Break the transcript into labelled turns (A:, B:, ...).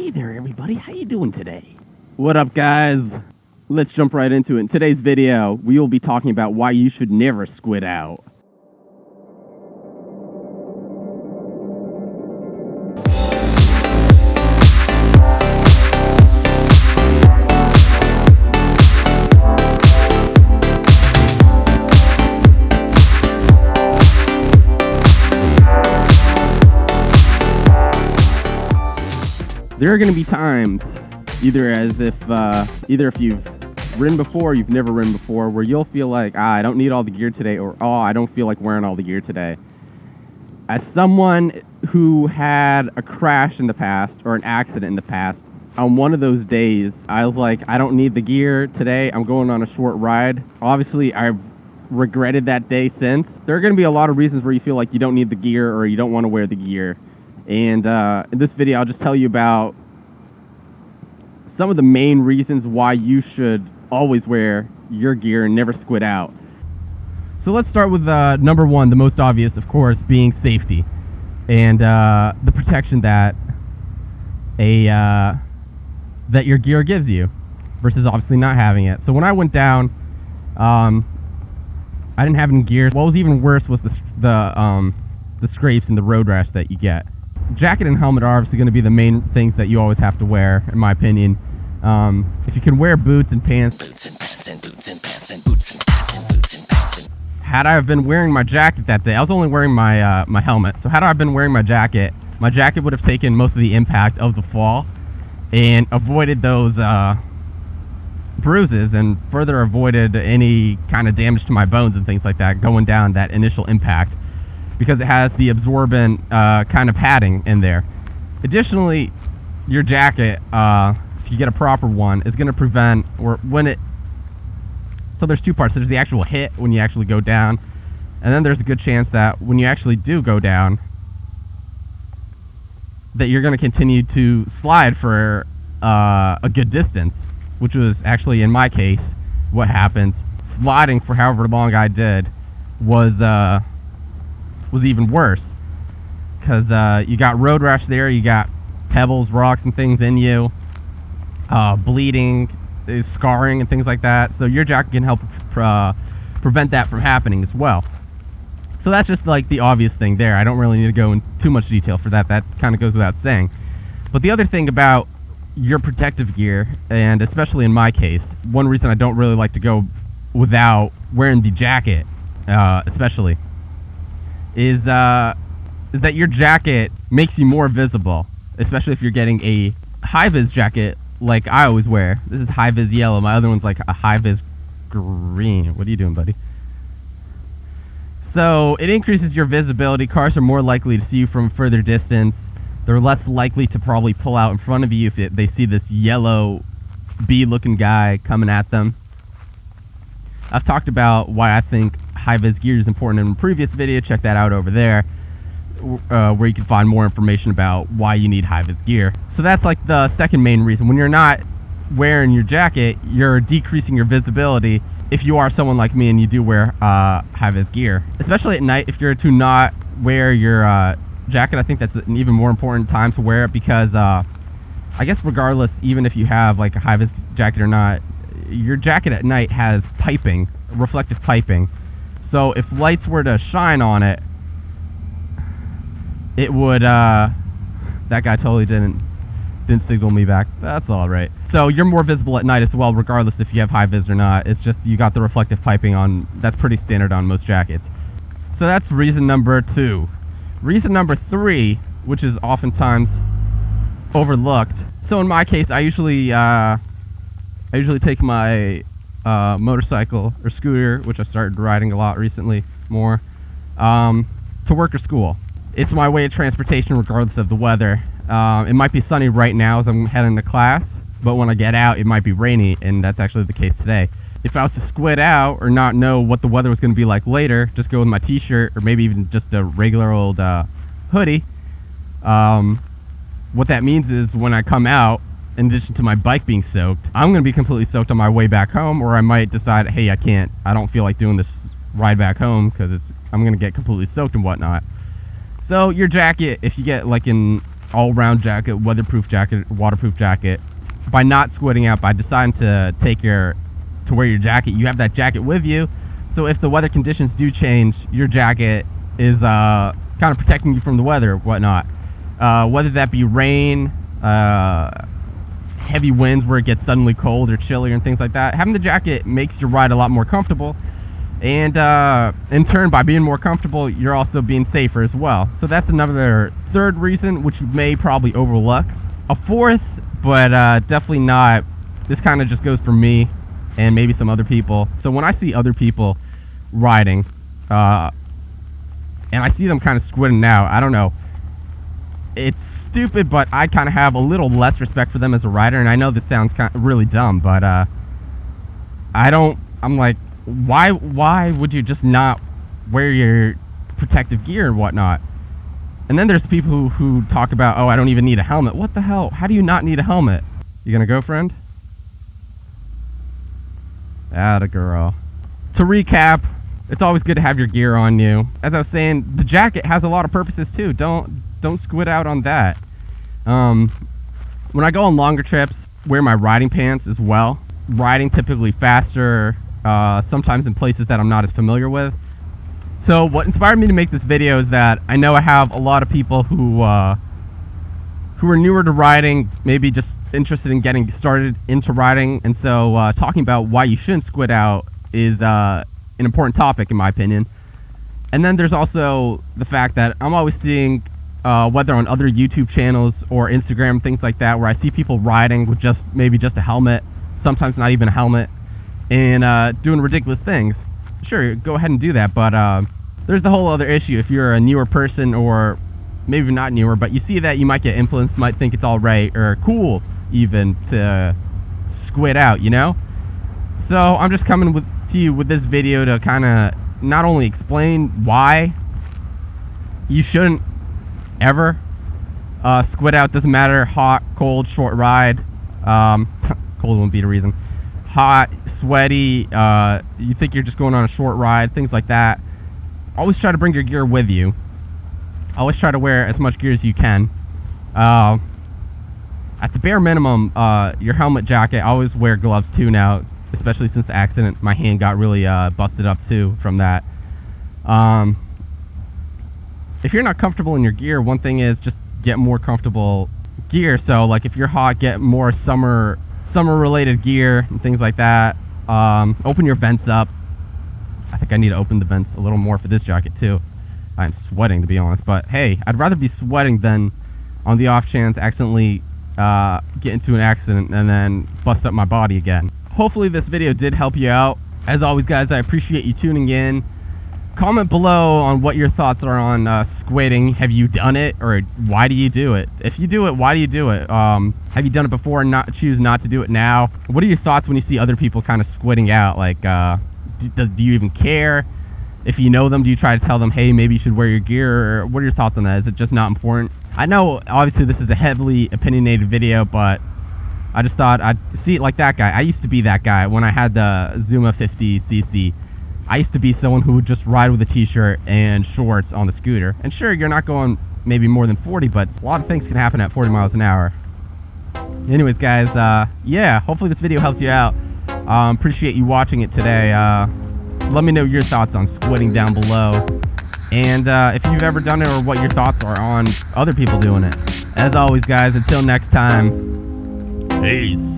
A: Hey there everybody, how you doing today? What up guys? Let's jump right into it. In today's video, we will be talking about why you should never squid out. There are going to be times, either if you've ridden before or you've never ridden before, where you'll feel like, I don't need all the gear today, or I don't feel like wearing all the gear today. As someone who had a crash in the past, or an accident in the past, on one of those days, I was like, I don't need the gear today, I'm going on a short ride. Obviously, I've regretted that day since. There are going to be a lot of reasons where you feel like you don't need the gear, or you don't want to wear the gear. And in this video, I'll just tell you about some of the main reasons why you should always wear your gear and never squid out. So let's start with number one, the most obvious, of course, being safety and the protection that that your gear gives you versus obviously not having it. So when I went down, I didn't have any gear. What was even worse was the scrapes and the road rash that you get. Jacket and helmet are obviously going to be the main things that you always have to wear, in my opinion. If you can wear boots and pants. Had I have been wearing my jacket that day, I was only wearing my my helmet. So had I been wearing my jacket would have taken most of the impact of the fall and avoided those bruises, and further avoided any kind of damage to my bones and things like that going down that initial impact, because it has the absorbent kind of padding in there. Additionally, your jacket, if you get a proper one, is going to prevent, or when it, so there's two parts. There's the actual hit when you actually go down, and then there's a good chance that when you actually do go down, that you're going to continue to slide for a good distance, which was actually, in my case, what happened. Sliding for however long I did was even worse, because you got road rash there, you got pebbles, rocks, and things in you, bleeding, scarring, and things like that. So your jacket can help prevent that from happening as well. So that's just like the obvious thing there. I don't really need to go in too much detail for that. That kind of goes without saying. But the other thing about your protective gear, and especially in my case, one reason I don't really like to go without wearing the jacket, especially, is that your jacket makes you more visible, especially if you're getting a hi-viz jacket like I always wear. This is hi-viz yellow. My other one's like a hi-viz green. What are you doing, buddy? So it increases your visibility. Cars are more likely to see you from a further distance. They're less likely to probably pull out in front of you if they see this yellow bee-looking guy coming at them. I've talked about why I think hi-viz gear is important in a previous video. Check that out over there, where you can find more information about why you need hi-viz gear. So that's like the second main reason. When you're not wearing your jacket, you're decreasing your visibility if you are someone like me and you do wear hi-viz gear. Especially at night, if you're to not wear your jacket, I think that's an even more important time to wear it, because I guess regardless, even if you have like a hi-viz jacket or not, your jacket at night has piping, reflective piping. So if lights were to shine on it, it would, that guy totally didn't signal me back. That's alright. So you're more visible at night as well, regardless if you have hi-viz or not. It's just you got the reflective piping on. That's pretty standard on most jackets. So that's reason number two. Reason number three, which is oftentimes overlooked. So in my case, I usually take my motorcycle or scooter, which I started riding a lot recently, more, to work or school. It's my way of transportation regardless of the weather. It might be sunny right now as I'm heading to class, but when I get out, it might be rainy, and that's actually the case today. If I was to squid out or not know what the weather was going to be like later, just go with my t-shirt or maybe even just a regular old hoodie, what that means is when I come out, in addition to my bike being soaked, I'm going to be completely soaked on my way back home, or I might decide, hey, I don't feel like doing this ride back home because I'm going to get completely soaked and whatnot. So your jacket, if you get like in all-round jacket, weatherproof jacket, waterproof jacket. By not squidding out, by deciding to wear your jacket, you have that jacket with you. So if the weather conditions do change, your jacket is kind of protecting you from the weather, whatnot. Whether that be rain, heavy winds where it gets suddenly cold or chilly and things like that. Having the jacket makes your ride a lot more comfortable, and in turn, by being more comfortable, you're also being safer as well. So that's another third reason, which you may probably overlook. A fourth, but definitely not, this kind of just goes for me and maybe some other people. So when I see other people riding, and I see them kind of squidding out, I don't know, it's stupid, but I kind of have a little less respect for them as a rider. And I know this sounds kind of really dumb, but I'm like, why would you just not wear your protective gear and whatnot? And then there's people who talk about, oh, I don't even need a helmet. What the hell? How do you not need a helmet? You gonna go, friend? Atta girl. To recap, it's always good to have your gear on you. As I was saying, the jacket has a lot of purposes too. Don't squid out on that. When I go on longer trips, wear my riding pants as well. Riding typically faster, sometimes in places that I'm not as familiar with. So what inspired me to make this video is that I know I have a lot of people who are newer to riding, maybe just interested in getting started into riding, and so talking about why you shouldn't squid out is an important topic in my opinion. And then there's also the fact that I'm always seeing, whether on other YouTube channels or Instagram, things like that, where I see people riding with maybe just a helmet, sometimes not even a helmet, and doing ridiculous things. Sure, go ahead and do that, but there's the whole other issue. If you're a newer person, or maybe not newer, but you see that, you might get influenced, might think it's all right or cool even to squid out, you know? So I'm just coming to you with this video to kind of not only explain why you shouldn't ever squid out. Doesn't matter, hot, cold, short ride. Cold wouldn't be the reason. Hot, sweaty, you think you're just going on a short ride, things like that. Always try to bring your gear with you. Always try to wear as much gear as you can. At the bare minimum, your helmet, jacket. I always wear gloves too now, especially since the accident. My hand got really busted up too from that. If you're not comfortable in your gear, one thing is just get more comfortable gear. So like if you're hot, get more summer related gear and things like that. Open your vents up. I think I need to open the vents a little more for this jacket too. I'm sweating, to be honest, but hey, I'd rather be sweating than on the off chance accidentally get into an accident and then bust up my body again. Hopefully this video did help you out. As always, guys, I appreciate you tuning in. Comment below on what your thoughts are on squidding. Have you done it, or why do you do it? If you do it, why do you do it? Have you done it before and choose not to do it now? What are your thoughts when you see other people kind of squidding out? Like, do you even care? If you know them, do you try to tell them, hey, maybe you should wear your gear? Or what are your thoughts on that? Is it just not important? I know, obviously, this is a heavily opinionated video, but I just thought I'd see it like that guy. I used to be that guy when I had the Zuma 50cc. I used to be someone who would just ride with a t-shirt and shorts on the scooter. And sure, you're not going maybe more than 40, but a lot of things can happen at 40 miles an hour. Anyways, guys, yeah, hopefully this video helped you out. Appreciate you watching it today. Let me know your thoughts on squidding down below. And if you've ever done it, or what your thoughts are on other people doing it. As always, guys, until next time, peace.